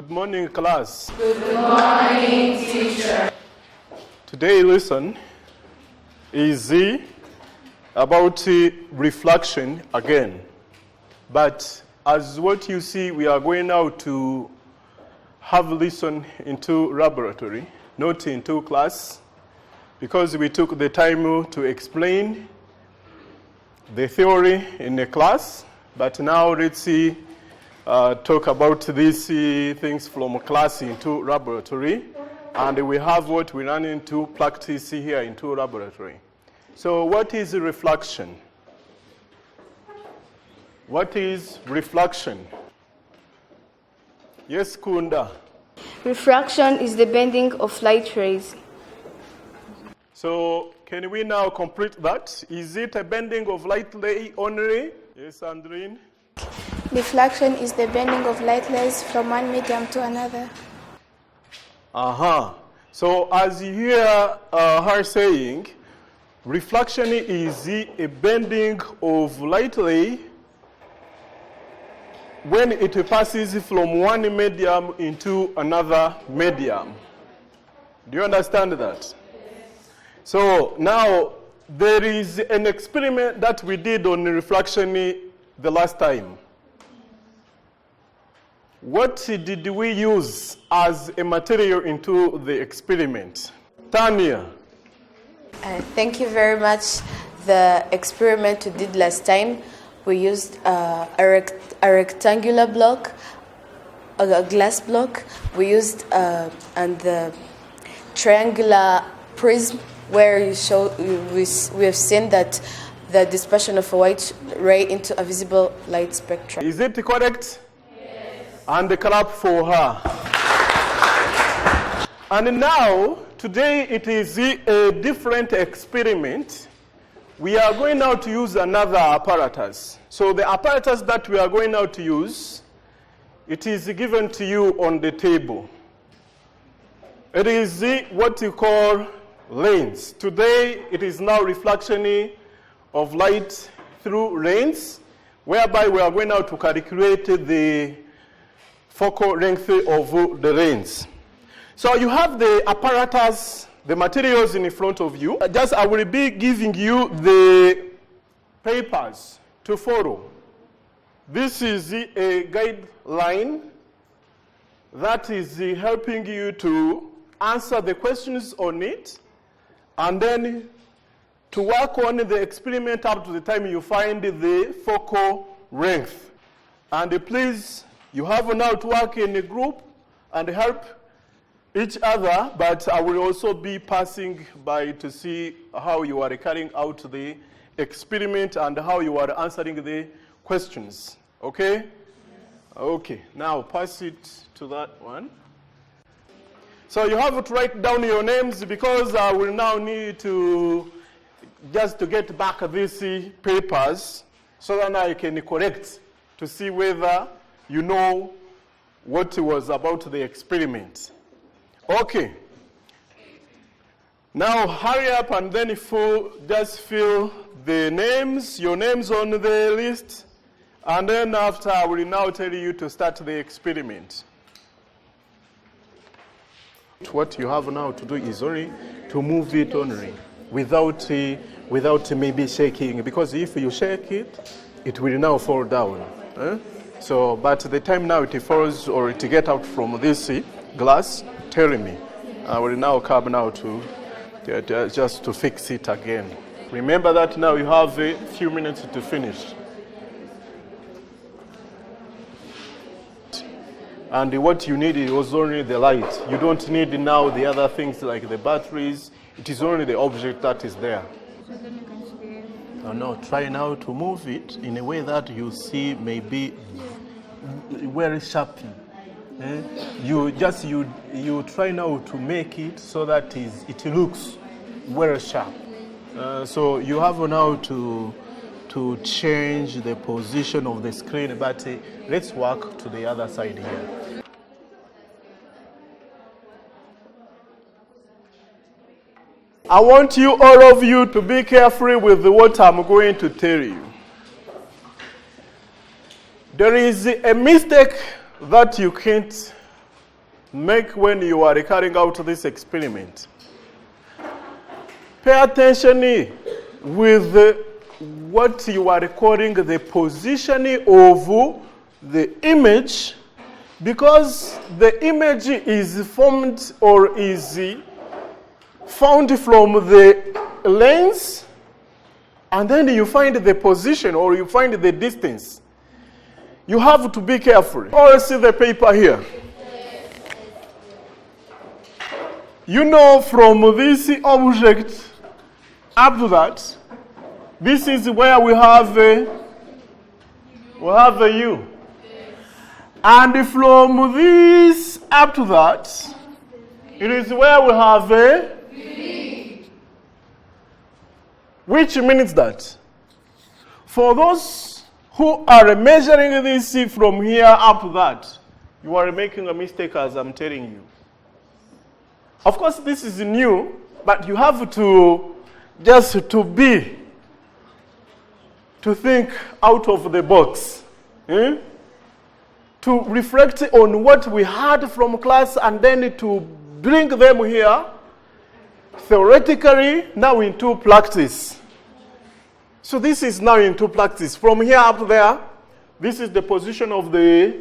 Good morning, class. Good morning, teacher. Today lesson is about reflection again. But as what you see, we are going now to have lesson into laboratory, not into class, because we took the time to explain the theory in the class. But now let's see. Talk about these things from class into laboratory, and we have what we run into practice here into laboratory. So what is reflection? What is reflection? Yes, Kunda. Refraction is the bending of light rays. So can we now complete that? Is it a bending of light ray only? Yes, Andrine. Reflection is the bending of light rays from one medium to another. So as you hear her saying, reflection is a bending of light ray when it passes from one medium into another medium. Do you understand that? So now there is an experiment that we did on reflection the last time. What did we use as a material into the experiment? Tanya. Thank you very much. The experiment we did last time, we used a rectangular block, a glass block. We used and the triangular prism, where we have seen that the dispersion of a white ray into a visible light spectrum. Is it correct? And the clap for her. And now, today it is a different experiment. We are going now to use another apparatus. So the apparatus that we are going now to use, it is given to you on the table. It is what you call lens. Today it is now reflection of light through lens, whereby we are going now to calculate the focal length of the lens. So you have the apparatus, the materials in front of you. I will be giving you the papers to follow. This is a guideline that is helping you to answer the questions on it, and then to work on the experiment up to the time you find the focal length. And please, you have now to work in a group and help each other, but I will also be passing by to see how you are carrying out the experiment and how you are answering the questions. Okay? Yes. Okay, now pass it to that one. So you have to write down your names, because I will now need to just to get back these papers so that I can correct to see whether you know what was about the experiment. Okay. Now hurry up and then just fill the names, your names on the list, and then after I will now tell you to start the experiment. What you have now to do is only to move it only without maybe shaking, because if you shake it, it will now fall down. So, but the time now it falls or it get out from this glass, tell me. I will now come now to just to fix it again. Remember that now you have a few minutes to finish. And what you need is only the light. You don't need now the other things like the batteries. It is only the object that is there. No, try now to move it in a way that you see maybe very sharply. You try now to make it so that it looks very sharp. So you have now to change the position of the screen, but let's work to the other side here. I want you, all of you, to be careful with what I'm going to tell you. There is a mistake that you can't make when you are carrying out this experiment. Pay attention with what you are recording the positioning of the image, because the image is formed or is found from the lens, and then you find the position or you find the distance. You have to be careful. All see the paper here. You know, from this object up to that, this is where we have a U. And from this up to that, it is where we have a V. Which means that for those who are measuring this from here up to that, you are making a mistake, as I'm telling you. Of course, this is new, but you have to just to think out of the box. To reflect on what we had from class and then to bring them here, theoretically, now into practice. So this is now into practice. From here up there, this is the position of the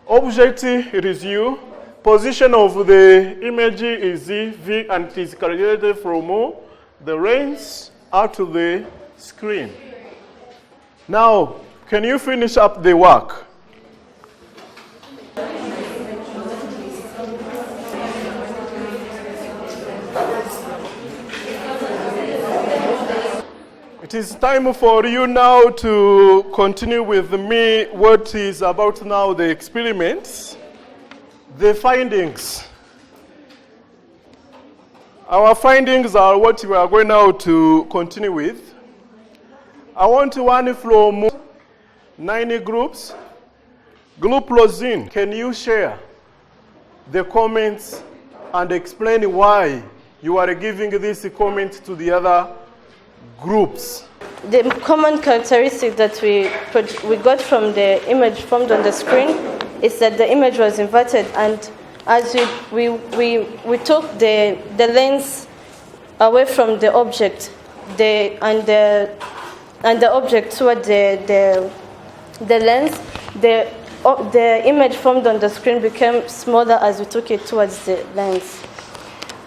object, it is U. Position of the image is V, and it is calculated from the range out to the screen. Now, can you finish up the work? It is time for you now to continue with me what is about now the experiments, the findings. Our findings are what we are going now to continue with. I want one from 9 groups. Group Lozin, can you share the comments and explain why you are giving this comment to the other groups? The common characteristic that we got from the image formed on the screen is that the image was inverted, and as we took the lens away from the object, and the object toward the lens, the image formed on the screen became smaller as we took it towards the lens.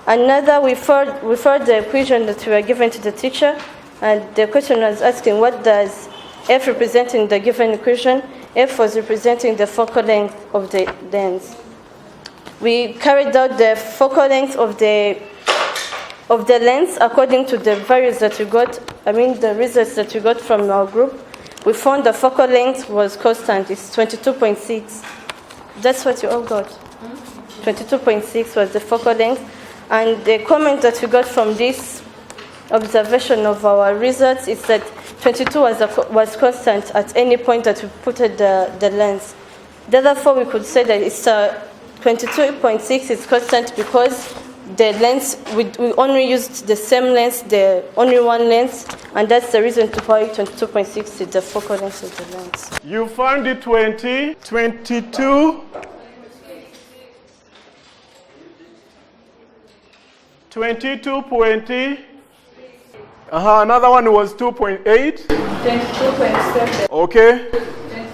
Another, we found the equation that we were given to the teacher, and the question was asking what does F represent in the given equation. F was representing the focal length of the lens. We carried out the focal length of the lens according to the values that we got, the results that we got from our group. We found the focal length was constant, it's 22.6. That's what you all got. 22.6 was the focal length. And the comment that we got from this observation of our results is that 22 was constant at any point that we put the lens. Therefore, we could say that it's 22.6 is constant because the lens, we only used the same lens, only one lens, and that's the reason why 22.6 is the focal length of the lens. You found it 22. 22.0. Another one was 2.8. 22.7. Okay.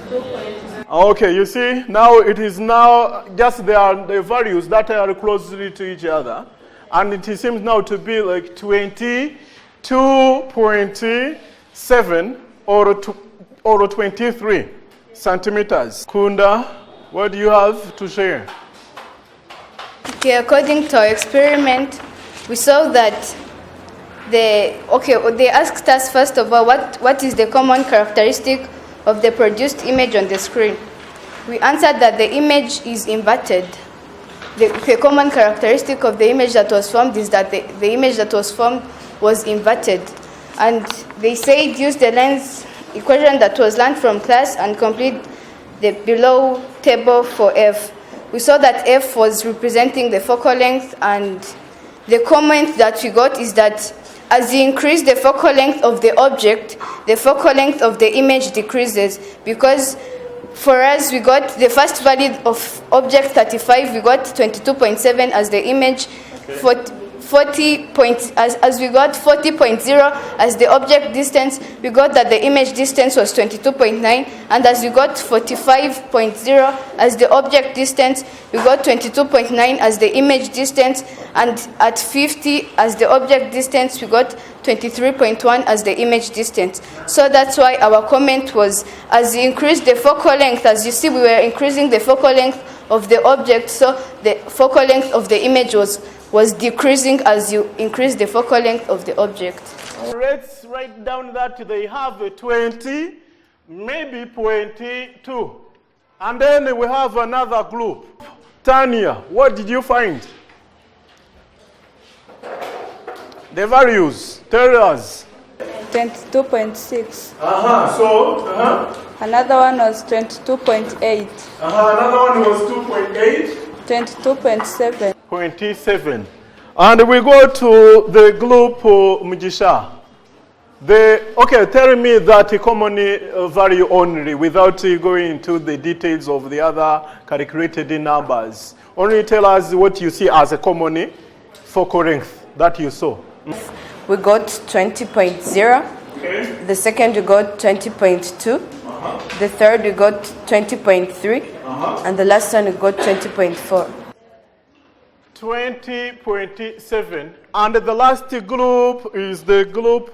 22.7. Okay, you see, now it is now just the values that are closely to each other. And it seems now to be like 22.7 or 23 centimeters. Kunda, what do you have to share? Okay, according to our experiment, we saw that they asked us first of all what is the common characteristic of the produced image on the screen. We answered that the image is inverted. The common characteristic of the image that was formed is that the image that was formed was inverted. And they said use the lens equation that was learned from class and complete the below table for F. We saw that F was representing the focal length, and the comment that we got is that as you increase the focal length of the object, the focal length of the image decreases, because for us, we got the first value of object 35, we got 22.7 as the image, as we got 40.0 as the object distance, we got that the image distance was 22.9, and as we got 45.0 as the object distance, we got 22.9 as the image distance, and at 50 as the object distance, we got 23.1 as the image distance. So that's why our comment was, as you increase the focal length, as you see we were increasing the focal length of the object, so the focal length of the image was decreasing as you increase the focal length of the object. Let's write down that they have a 20, maybe 22. And then we have another group. Tanya, what did you find? The values, tell us. 22.6. Another one was 22.8. Another one was 2.8. 22.7. 27. And we go to the group Mugisha. Okay, tell me that common value only without going into the details of the other calculated numbers. Only tell us what you see as a common focal length that you saw. We got 20.0. Okay. The second we got 20.2. The third we got 20.3. And the last one we got 20.4. 20.7. And the last group is the group.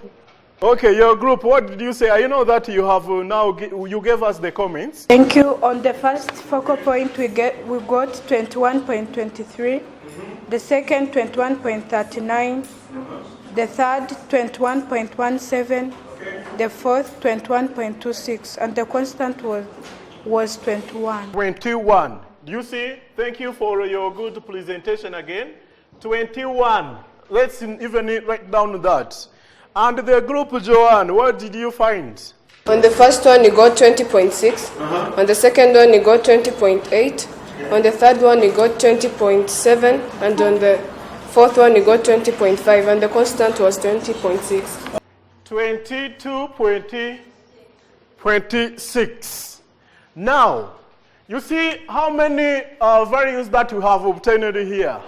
Okay, your group, what did you say? I know that you have now, you gave us the comments. Thank you. On the first focal point, we got 21.23. The second, 21.39. The third, 21.17. The fourth, 21.26. And the constant was 21. 21. Do you see? Thank you for your good presentation again. 21. Let's even write down that. And the group, Joanne, what did you find? On the first one, you got 20.6. On the second one, you got 20.8. On the third one, you got 20.7. And on the fourth one, you got 20.5. And the constant was 20.6. 22.26. Now, you see how many values that we have obtained here?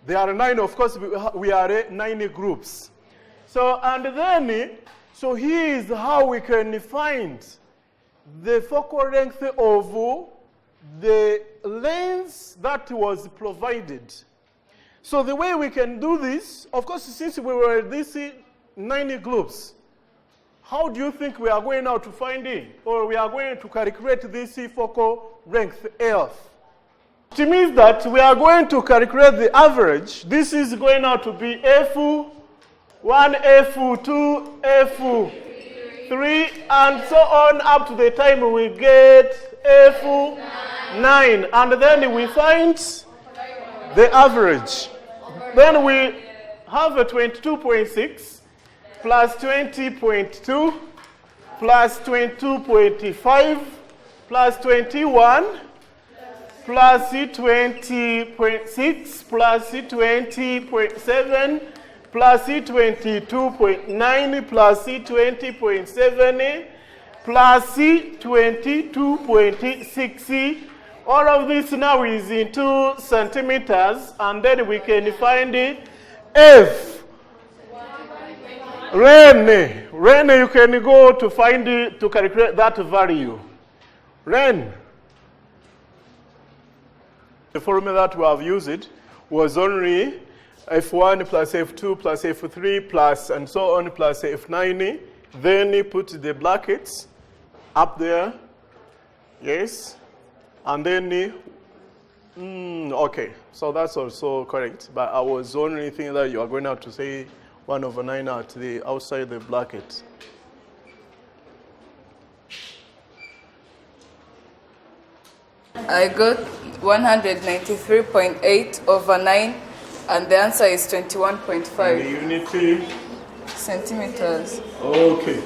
There are 9, of course, we are 9 groups. So, and then, so here is how we can find the focal length of the lens that was provided. So the way we can do this, of course, since we were these 9 groups, how do you think we are going now to find it? Or we are going to calculate this focal length F? It means that we are going to calculate the average. This is going now to be F1, F2, F3, and so on up to the time we get F9. And then we find the average. Then we have a 22.6. Plus 20.2, plus 22.5, plus 21, plus 20.6, plus 20.7, plus 22.9, plus 20.7, plus 22.6. All of this now is into centimeters, and then we can find it F. Ren, you can go to find it, to calculate that value. Ren. The formula that we have used was only F1 plus F2 plus F3 plus and so on plus F9. Then you put the brackets up there. Yes. And then, okay. So that's also correct. But I was only thinking that you are going to have to say 1/9 at the outside the bracket. I got 193.8/9, and the answer is 21.5 unity centimeters. Okay.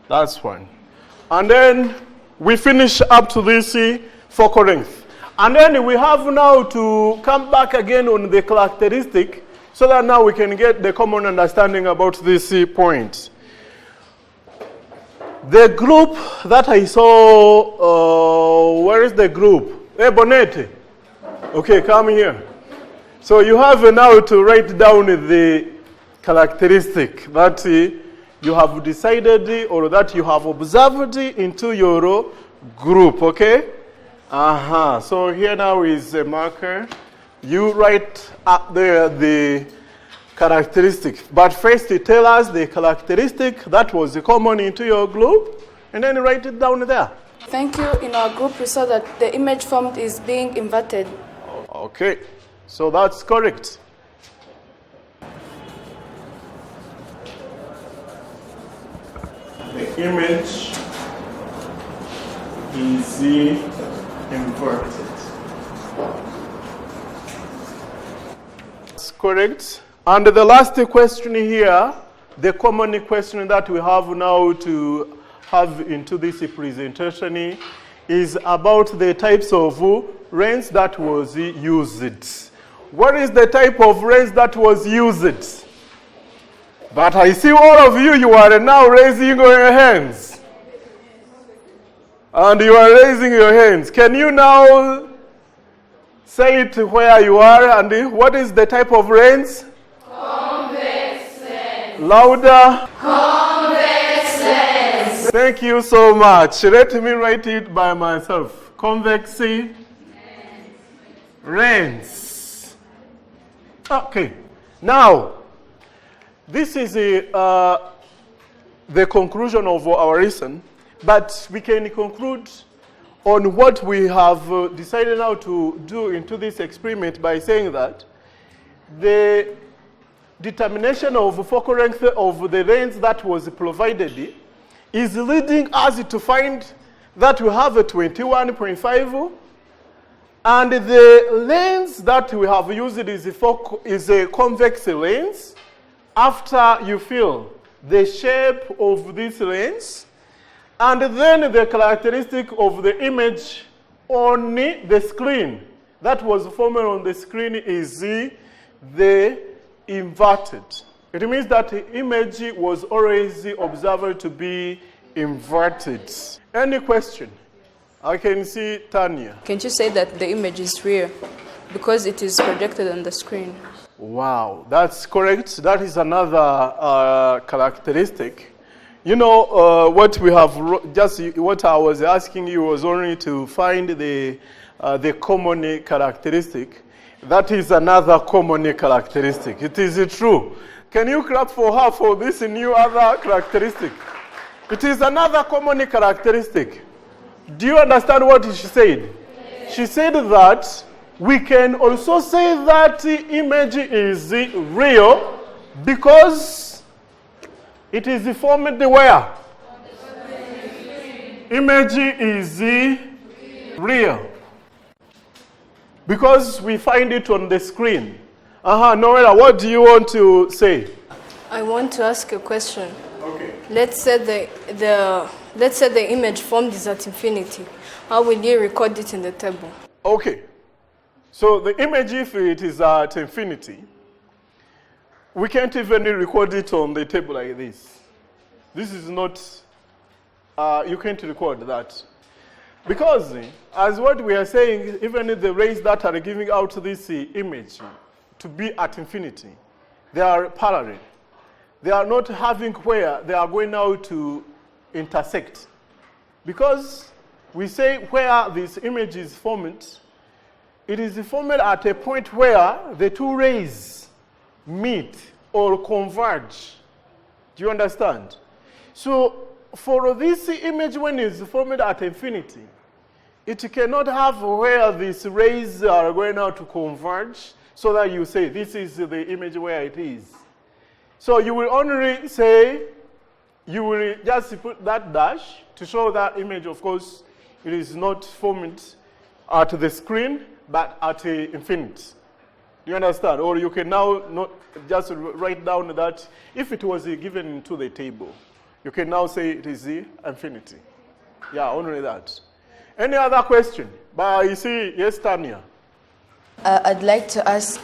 That's fine. And then we finish up to this focal length. And then we have now to come back again on the characteristic so that now we can get the common understanding about this point. The group that I saw, where is the group? Hey, Bonete. Okay, come here. So you have now to write down the characteristic that you have decided or that you have observed into your group, okay? So here now is a marker. You write up there the characteristic. But first you tell us the characteristic that was common into your group, and then write it down there. Thank you. In our group, we saw that the image formed is being inverted. Okay, so that's correct. The image is inverted. That's correct. And the last question here, the common question that we have now to have into this presentation is about the types of lens that was used. What is the type of lens that was used? But I see all of you, you are now raising your hands. And you are raising your hands. Can you now say it where you are and what is the type of lens? Convex lens. Louder. Convex lens. Thank you so much. Let me write it by myself. Convex lens. Okay. Now, this is the conclusion of our lesson, but we can conclude on what we have decided now to do into this experiment by saying that the determination of focal length of the lens that was provided is leading us to find that we have a 21.5, and the lens that we have used is a convex lens. After you feel the shape of this lens, and then the characteristic of the image on the screen that was formed on the screen is the inverted. It means that the image was always observed to be inverted. Any question? I can see Tanya. Can't you say that the image is real because it is projected on the screen? Wow, that's correct. That is another characteristic. You know, what we have what I was asking you was only to find the common characteristic. That is another common characteristic. It is true. Can you clap for her for this new other characteristic? It is another common characteristic. Do you understand what she said? Yes. She said that we can also say that the image is real because it is formed where? Image is real because we find it on the screen. Noella, what do you want to say? I want to ask a question. Okay. Let's say the image formed is at infinity. How will you record it in the table? Okay. So the image, if it is at infinity, we can't even record it on the table like this. This is not, you can't record that. Because, as what we are saying, even the rays that are giving out this image to be at infinity, they are parallel. They are not having where they are going now to intersect. Because we say where this image is formed, it is formed at a point where the two rays meet or converge. Do you understand? So for this image, when it's formed at infinity, it cannot have where these rays are going now to converge so that you say this is the image where it is. So you will only say, you will just put that dash to show that image. Of course, it is not formed at the screen, but at infinity. Do you understand? Or you can now not just write down that if it was given to the table, you can now say it is the infinity. Yeah, only that. Any other question? But you see, yes, Tanya. I'd like to ask,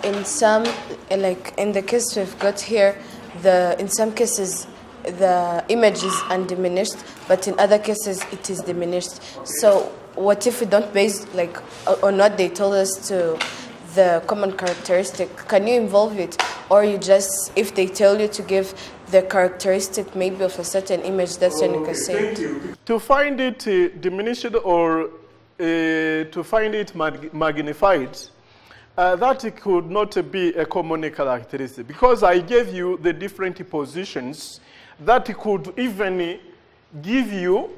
in some, like in the case we've got here, in some cases, the image is undiminished, but in other cases it is diminished. So what if we don't base like on what they told us to the common characteristic? Can you involve it, or you just, if they tell you to give the characteristic maybe of a certain image, that's when you can say it? To find it diminished or to find it magnified, that could not be a common characteristic, because I gave you the different positions that could even give you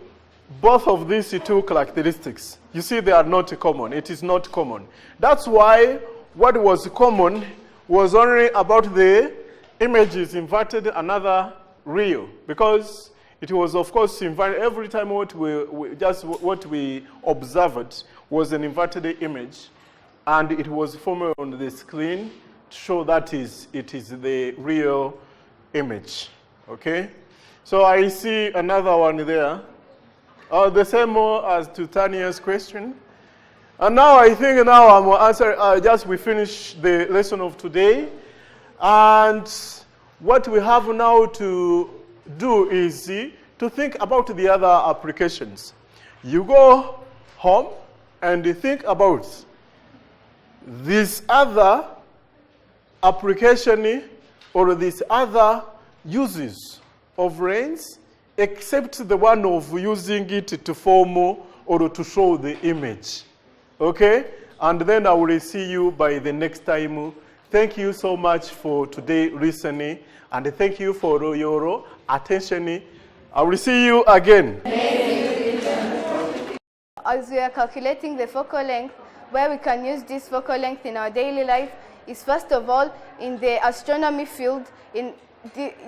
both of these two characteristics. You see, they are not common. It is not common. That's why what was common was only about the images inverted, another real, because it was, of course, inverted. Every time what we observed was an inverted image, and it was formed on the screen to show that it is the real image. Okay? So I see another one there. The same as to Tanya's question. And now I think now I'm going to answer, we finished the lesson of today. And what we have now to do is to think about the other applications. You go home and you think about this other application or these other uses of brains, except the one of using it to form or to show the image. Okay? And then I will see you by the next time. Thank you so much for today listening, and thank you for your attention. I will see you again. As we are calculating the focal length, where we can use this focal length in our daily life is first of all in the astronomy field,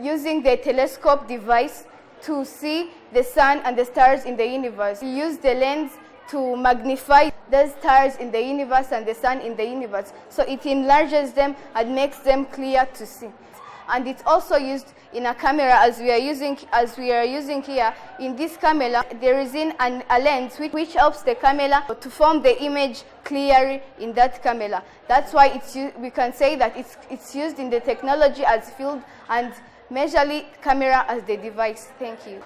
using the telescope device to see the sun and the stars in the universe. We use the lens to magnify the stars in the universe and the sun in the universe, so it enlarges them and makes them clear to see. And it's also used in a camera, as we are using here. In this camera, there is a lens which helps the camera to form the image clearly in that camera. That's why we can say that it's used in the technology as field, and majorly camera as the device. Thank you.